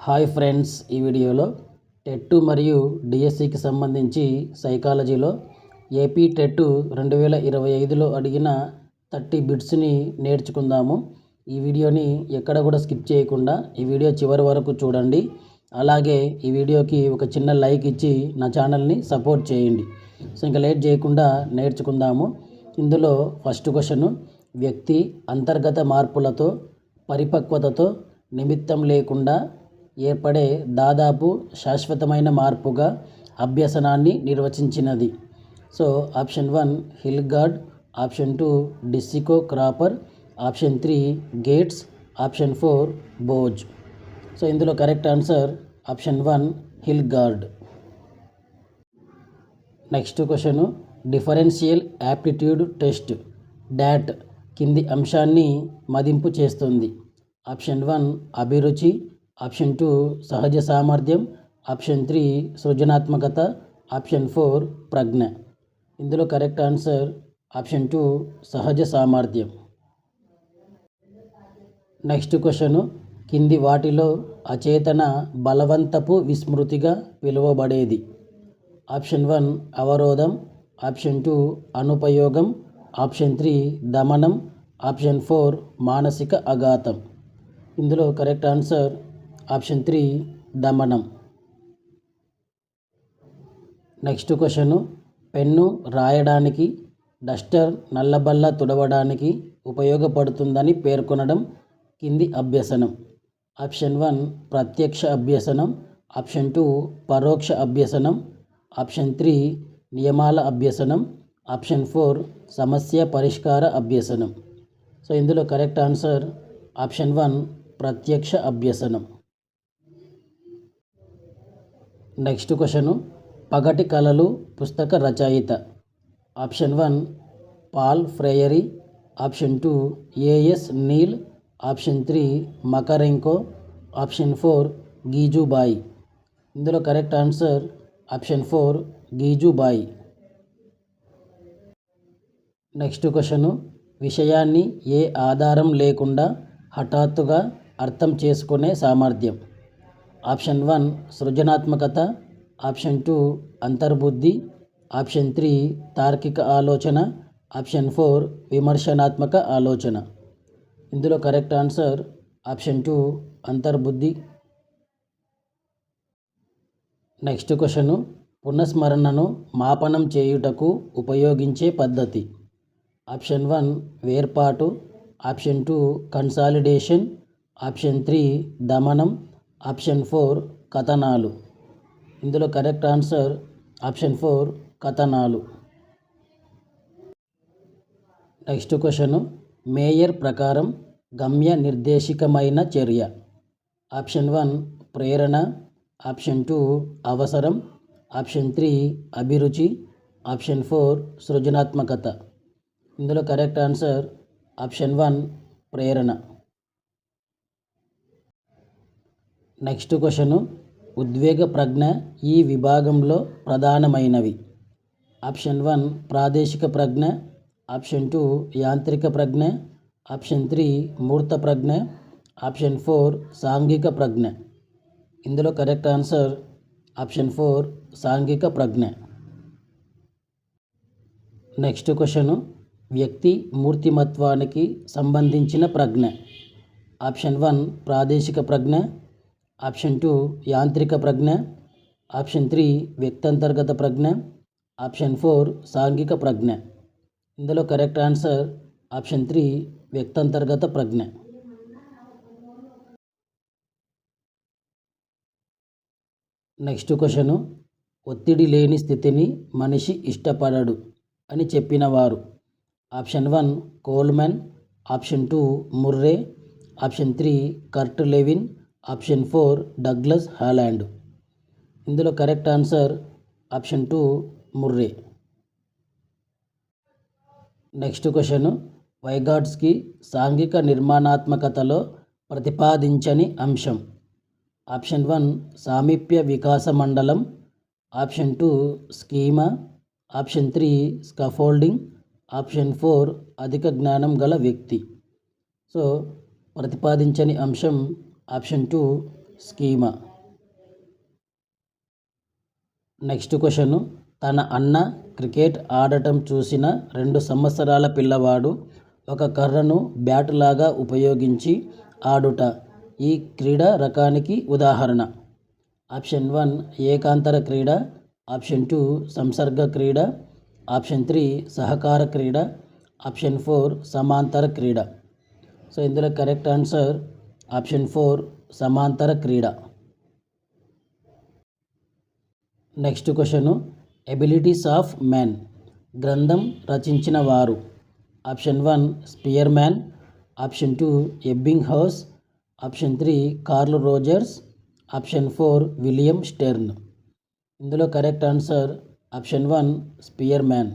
Hi friends, ఈ వీడియోలో TET మరియు డిఎస్సికి సంబంధించి సైకాలజీలో ఏపీ టెట్ 2025లో అడిగిన 30 బిట్స్ని నేర్చుకుందాము. ఈ వీడియోని ఎక్కడ కూడా స్కిప్ చేయకుండా ఈ వీడియో చివరి వరకు చూడండి. అలాగే ఈ వీడియోకి ఒక చిన్న లైక్ ఇచ్చి నా ఛానల్ని సపోర్ట్ చేయండి. సో ఇంకా లేట్ చేయకుండా నేర్చుకుందాము. ఇందులో ఫస్ట్ క్వశ్చన్, వ్యక్తి అంతర్గత మార్పులతో పరిపక్వతతో నిమిత్తం లేకుండా ఏర్పడే దాదాపు శాశ్వతమైన మార్పుగా అభ్యసనాన్ని నిర్వచించినది. సో ఆప్షన్ 1 హిల్గార్డ్, ఆప్షన్ 2 డిస్సికో క్రాపర్, ఆప్షన్ 3 గేట్స్, ఆప్షన్ 4 బోజ్. సో ఇందులో correct answer option 1 Hilgard. Next question, differential aptitude test dot కింది అంశాన్ని మదింపు చేస్తుంది. ఆప్షన్ 1 అభిరుచి, ఆప్షన్ 2 సహజ సామర్థ్యం, ఆప్షన్ 3 సృజనాత్మకత, ఆప్షన్ 4 ప్రజ్ఞ. ఇందులో కరెక్ట్ ఆన్సర్ ఆప్షన్ 2 సహజ సామర్థ్యం. నెక్స్ట్ క్వశ్చన్, కింది వాటిలో అచేతన బలవంతపు విస్మృతిగా పిలువబడేది. ఆప్షన్ 1 అవరోధం, ఆప్షన్ 2 అనుపయోగం, ఆప్షన్ 3 దమనం, ఆప్షన్ 4 మానసిక అఘాతం. ఇందులో కరెక్ట్ ఆన్సర్ ఆప్షన్ 3 దమనం. నెక్స్ట్ క్వశ్చన్, పెన్ను రాయడానికి, డస్టర్ నల్లబల్ల తుడవడానికి ఉపయోగపడుతుందని పేర్కొనడం కింది అభ్యసనం. ఆప్షన్ 1 ప్రత్యక్ష అభ్యసనం, ఆప్షన్ 2 పరోక్ష అభ్యసనం, ఆప్షన్ 3 నియమాల అభ్యసనం, ఆప్షన్ 4 సమస్య పరిష్కార అభ్యసనం. సో ఇందులో కరెక్ట్ ఆన్సర్ ఆప్షన్ 1 ప్రత్యక్ష అభ్యసనం. నెక్స్ట్ క్వశ్చన్, పగటి కలలు పుస్తక రచయిత. Option 1 Paul Freire, option 2 A S Neill, option 3 Makarenko, option 4 గీజుబాయి. ఇందులో కరెక్ట్ ఆన్సర్ ఆప్షన్ 4 గీజుబాయి. నెక్స్ట్ క్వశ్చన్, విషయాన్ని ఏ ఆధారం లేకుండా హఠాత్తుగా అర్థం చేసుకునే సామర్థ్యం. ఆప్షన్ 1 సృజనాత్మకత, ఆప్షన్ 2 అంతర్బుద్ధి, ఆప్షన్ 3 తార్కిక ఆలోచన, ఆప్షన్ 4 విమర్శనాత్మక ఆలోచన. ఇందులో కరెక్ట్ ఆన్సర్ ఆప్షన్ 2 అంతర్బుద్ధి. నెక్స్ట్ క్వశ్చన్, పునఃస్మరణను మాపనం చేయుటకు ఉపయోగించే పద్ధతి. ఆప్షన్ 1 వేర్పాటు, ఆప్షన్ 2 కన్సాలిడేషన్, ఆప్షన్ 3 దమనం, ఆప్షన్ 4 కథనాలు. ఇందులో కరెక్ట్ ఆన్సర్ ఆప్షన్ 4 కథనాలు. నెక్స్ట్ క్వశ్చన్, మేయర్ ప్రకారం గమ్య నిర్దేశికమైన చర్య. ఆప్షన్ 1 ప్రేరణ, ఆప్షన్ 2 అవసరం, ఆప్షన్ 3 అభిరుచి, ఆప్షన్ 4 సృజనాత్మకత. ఇందులో కరెక్ట్ ఆన్సర్ ఆప్షన్ 1 ప్రేరణ. నెక్స్ట్ క్వశ్చన్, ఉద్వేగ ప్రజ్ఞ ఈ విభాగంలో ప్రధానమైనవి. ఆప్షన్ 1 ప్రాదేశిక ప్రజ్ఞ, ఆప్షన్ 2 యాంత్రిక ప్రజ్ఞ, ఆప్షన్ 3 మూర్త ప్రజ్ఞ, ఆప్షన్ 4 సాంఘిక ప్రజ్ఞ. ఇందులో కరెక్ట్ ఆన్సర్ ఆప్షన్ 4 సాంఘిక ప్రజ్ఞ. నెక్స్ట్ క్వశ్చన్, వ్యక్తి మూర్తిమత్వానికి సంబంధించిన ప్రజ్ఞ. ఆప్షన్ 1 ప్రాదేశిక ప్రజ్ఞ, ఆప్షన్ 2 యాంత్రిక ప్రజ్ఞ, ఆప్షన్ 3 వ్యక్తంతర్గత ప్రజ్ఞ, ఆప్షన్ 4 సాంఘిక ప్రజ్ఞ. ఇందులో కరెక్ట్ ఆన్సర్ ఆప్షన్ 3 వ్యక్తంతర్గత ప్రజ్ఞ. నెక్స్ట్ క్వశ్చన్, ఒత్తిడి లేని స్థితిని మనిషి ఇష్టపడడు అని చెప్పినవారు. Option 1 Coleman, option 2 Murray, option 3 Kurt Lewin, option 4 Douglas Holland. ఇందులో correct answer option 2 Murray. Next question, Vygotsky సాంఘిక నిర్మాణాత్మకతలో ప్రతిపాదించని అంశం. ఆప్షన్ 1 సామీప్య వికాస మండలం, option 2 schema, option 3 scaffolding, option 4 అధిక జ్ఞానం గల వ్యక్తి. సో ప్రతిపాదించని అంశం ఆప్షన్ 2 స్కీమా. నెక్స్ట్ క్వశ్చన్, తన అన్న క్రికెట్ ఆడటం చూసిన 2 సంవత్సరాల పిల్లవాడు ఒక కర్రను బ్యాట్ లాగా ఉపయోగించి ఆడుట ఈ క్రీడా రకానికి ఉదాహరణ. ఆప్షన్ 1 ఏకాంతర క్రీడ, ఆప్షన్ 2 సంసర్గ క్రీడ, ఆప్షన్ 3 సహకార క్రీడ, ఆప్షన్ 4 సమాంతర క్రీడ. సో ఇందులో కరెక్ట్ ఆన్సర్ ఆప్షన్ 4 సమాంతర క్రీడ. Next question, abilities of man గ్రంథం రచించిన వారు. Option 1 Spearman, option 2 Ebbinghaus, option 3 Carl Rogers, option 4 William Stern. ఇందులో correct answer option 1 Spearman.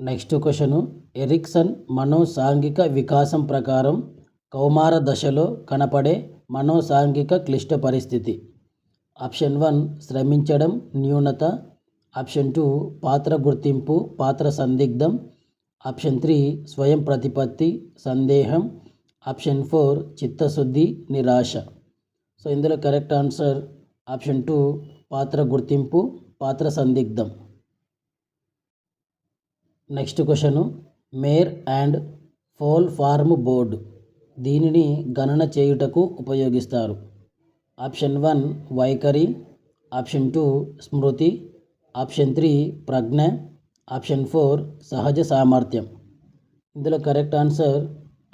Next question, Erikson మనోసాంఘిక వికాసం ప్రకారం కౌమార దశలో కనపడే మనోసాంఘిక క్లిష్ట పరిస్థితి. ఆప్షన్ 1 శ్రమించడం న్యూనత, ఆప్షన్ 2 పాత్ర గుర్తింపు పాత్ర సందిగ్ధం, ఆప్షన్ 3 స్వయం ప్రతిపత్తి సందేహం, ఆప్షన్ 4 చిత్తశుద్ధి నిరాశ. సో ఇందులో కరెక్ట్ ఆన్సర్ ఆప్షన్ 2 పాత్ర గుర్తింపు పాత్ర సందిగ్ధం. Next question, mare and foal form board దీనిని గణన చేయుటకు ఉపయోగిస్తారు. ఆప్షన్ 1 వైఖరి, ఆప్షన్ 2 స్మృతి, ఆప్షన్ 3 ప్రజ్ఞ, ఆప్షన్ 4 సహజ సామర్థ్యం. ఇందులో కరెక్ట్ ఆన్సర్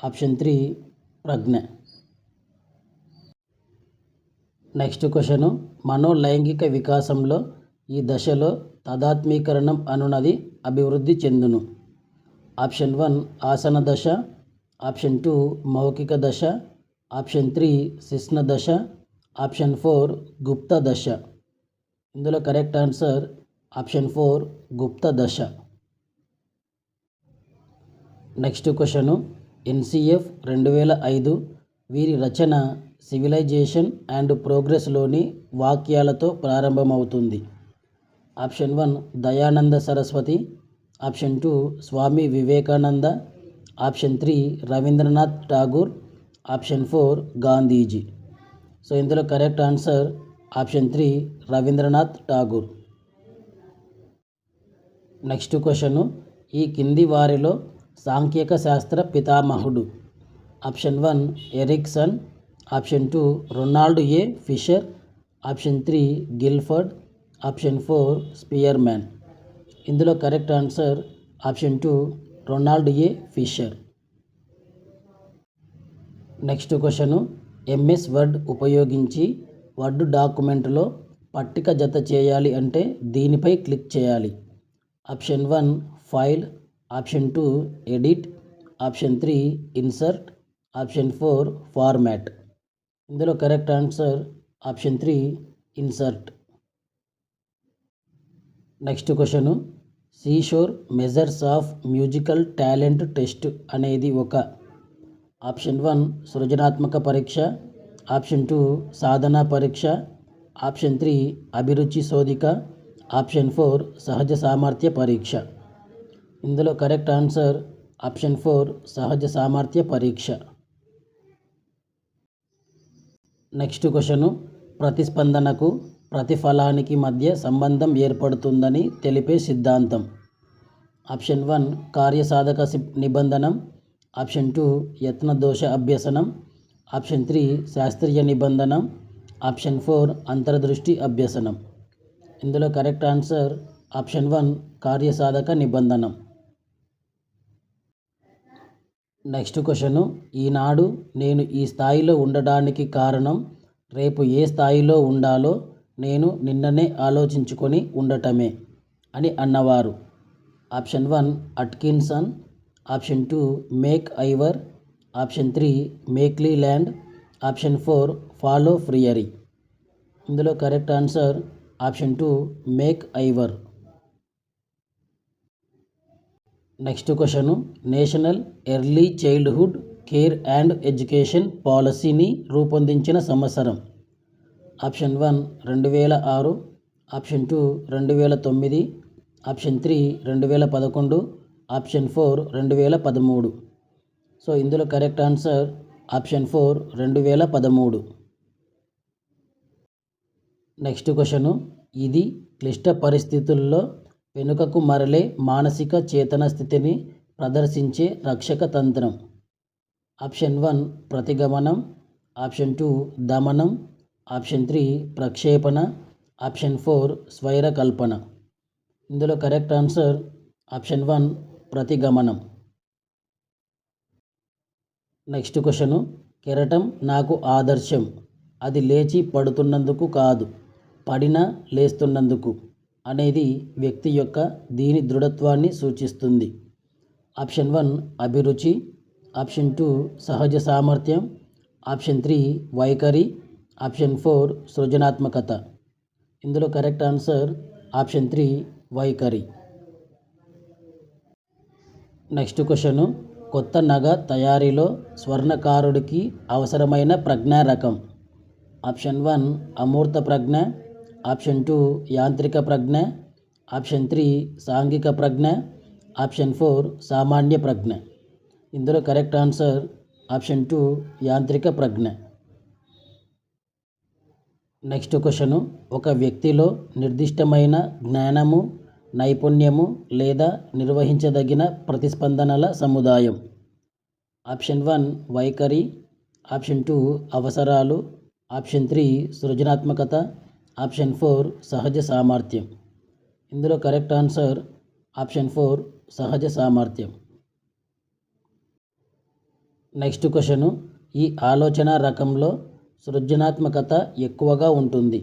ఆప్షన్ 3 ప్రజ్ఞ. నెక్స్ట్ క్వశ్చన్, మనోలైంగిక వికాసంలో ఈ దశలో తదాత్మీకరణం అనునది అభివృద్ధి చెందును. ఆప్షన్ 1 ఆసన దశ, ఆప్షన్ 2 మౌఖిక దశ, ఆప్షన్ 3 శిశ్న దశ, ఆప్షన్ 4 గుప్త దశ. ఇందులో కరెక్ట్ ఆన్సర్ ఆప్షన్ 4 గుప్త దశ. నెక్స్ట్ క్వశ్చన్, ఎన్సిఎఫ్ 2005 వీరి రచన సివిలైజేషన్ అండ్ ప్రోగ్రెస్లోని వాక్యాలతో ప్రారంభమవుతుంది. Option 1 Dayananda Saraswati, option 2 Swami Vivekananda, option 3 Rabindranath Tagore, option 4 Gandhiji. So ఇందులో correct answer option 3 Rabindranath Tagore. Next question, ఈ కింది వారిలో సాంఖ్యక శాస్త్ర పితామహుడు. Option 1 Erikson, option 2 Ronald A Fisher, option 3 Guilford, option 4 Spearman. ఇందులో correct answer option 2 Ronald A Fisher. Next question, MS word ఉపయోగించి word డాక్యుమెంట్లో పట్టిక జత చేయాలి అంటే దీనిపై క్లిక్ చేయాలి. Option 1 file, option 2 edit, option 3 insert, option 4 format. ఇందులో correct answer option 3 insert. Next question, Seashore measures of musical talent test అనేది ఒక. ఆప్షన్ 1 సృజనాత్మక పరీక్ష, ఆప్షన్ 2 సాధనా పరీక్ష, ఆప్షన్ 3 అభిరుచి శోధిక, ఆప్షన్ 4 సహజ సామర్థ్య పరీక్ష. ఇందులో కరెక్ట్ ఆన్సర్ ఆప్షన్ 4 సహజ సామర్థ్య పరీక్ష. నెక్స్ట్ క్వశ్చన్, ప్రతిస్పందనకు ప్రతిఫలానికి మధ్య సంబంధం ఏర్పడుతుందని తెలిపే సిద్ధాంతం. ఆప్షన్ 1 కార్యసాధక నిబంధనం, ఆప్షన్ 2 యత్న దోష అభ్యసనం, ఆప్షన్ 3 శాస్త్రీయ నిబంధనం, ఆప్షన్ 4 అంతర్దృష్టి అభ్యసనం. ఇందులో కరెక్ట్ ఆన్సర్ ఆప్షన్ 1 కార్యసాధక నిబంధనం. నెక్స్ట్ క్వశ్చన్, ఈనాడు నేను ఈ స్థాయిలో ఉండడానికి కారణం రేపు ఏ స్థాయిలో ఉండాలో నేను నిన్ననే ఆలోచించుకొని ఉండటమే అని అన్నవారు. Option 1 Atkinson, option 2 McIver, option 3 McClelland, option 4 Paulo Freire. ఇందులో correct answer option 2 McIver. Next question, national early childhood care and education పాలసీని రూపొందించిన సంవత్సరం. Option 1 2006, option 2 2009, option 3 2011, option 4 2013. So ఇందులో correct answer option 4 2013. Next question, ఇది క్లిష్ట పరిస్థితుల్లో వెనుకకు మరలే మానసిక చేతన స్థితిని ప్రదర్శించే రక్షక తంత్రం. ఆప్షన్ 1 ప్రతిగమనం, ఆప్షన్ 2 దమనం, ఆప్షన్ 3 ప్రక్షేపణ, ఆప్షన్ 4 స్వైరకల్పన. ఇందులో కరెక్ట్ ఆన్సర్ ఆప్షన్ 1 ప్రతిగమనం. నెక్స్ట్ క్వశ్చను, కెరటం నాకు ఆదర్శం, అది లేచి పడుతున్నందుకు కాదు, పడినా లేస్తున్నందుకు అనేది వ్యక్తి యొక్క దీని దృఢత్వాన్ని సూచిస్తుంది. ఆప్షన్ 1 అభిరుచి, ఆప్షన్ 2 సహజ సామర్థ్యం, ఆప్షన్ 3 వైఖరి, ఆప్షన్ 4 సృజనాత్మకత. ఇందులో కరెక్ట్ ఆన్సర్ ఆప్షన్ 3 వైఖరి. నెక్స్ట్ క్వశ్చను, కొత్త నగ తయారీలో స్వర్ణకారుడికి అవసరమైన ప్రజ్ఞా రకం. ఆప్షన్ 1 అమూర్త ప్రజ్ఞ, ఆప్షన్ 2 యాంత్రిక ప్రజ్ఞ, ఆప్షన్ 3 సాంఘిక ప్రజ్ఞ, ఆప్షన్ 4 సామాన్య ప్రజ్ఞ. ఇందులో కరెక్ట్ ఆన్సర్ ఆప్షన్ 2 యాంత్రిక ప్రజ్ఞ. నెక్స్ట్ క్వశ్చను, ఒక వ్యక్తిలో నిర్దిష్టమైన జ్ఞానము, నైపుణ్యము లేదా నిర్వహించదగిన ప్రతిస్పందనల సముదాయం. ఆప్షన్ 1 వైఖరి, ఆప్షన్ 2 అవసరాలు, ఆప్షన్ 3 సృజనాత్మకత, ఆప్షన్ 4 సహజ సామర్థ్యం. ఇందులో కరెక్ట్ ఆన్సర్ ఆప్షన్ 4 సహజ సామర్థ్యం. నెక్స్ట్ క్వశ్చను, ఈ ఆలోచన రకంలో సృజనాత్మకత ఎక్కువగా ఉంటుంది.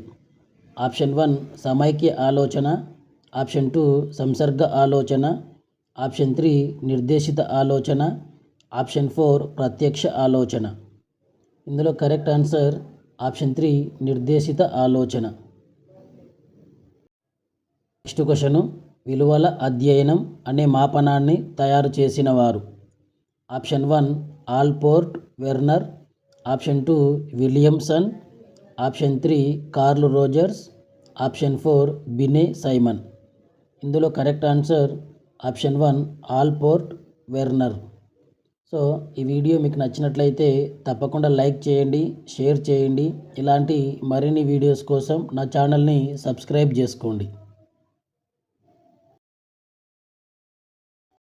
ఆప్షన్ 1 సమైక్య ఆలోచన, ఆప్షన్ 2 సంసర్గ ఆలోచన, ఆప్షన్ 3 నిర్దేశిత ఆలోచన, ఆప్షన్ 4 ప్రత్యక్ష ఆలోచన. ఇందులో కరెక్ట్ ఆన్సర్ ఆప్షన్ 3 నిర్దేశిత ఆలోచన. నెక్స్ట్ క్వశ్చను, విలువల అధ్యయనం అనే మాపనాన్ని తయారు చేసిన వారు. Option 1 Allport Vernon, option 2 Williamson, option 3 Carl Rogers, option 4 Binet Simon. ఇందులో correct answer option 1 Allport Vernon. So ఈ వీడియో మీకు నచ్చినట్లయితే తప్పకుండా లైక్ చేయండి, షేర్ చేయండి. ఇలాంటి మరిన్ని వీడియోస్ కోసం నా ఛానల్ని సబ్స్క్రైబ్ చేసుకోండి.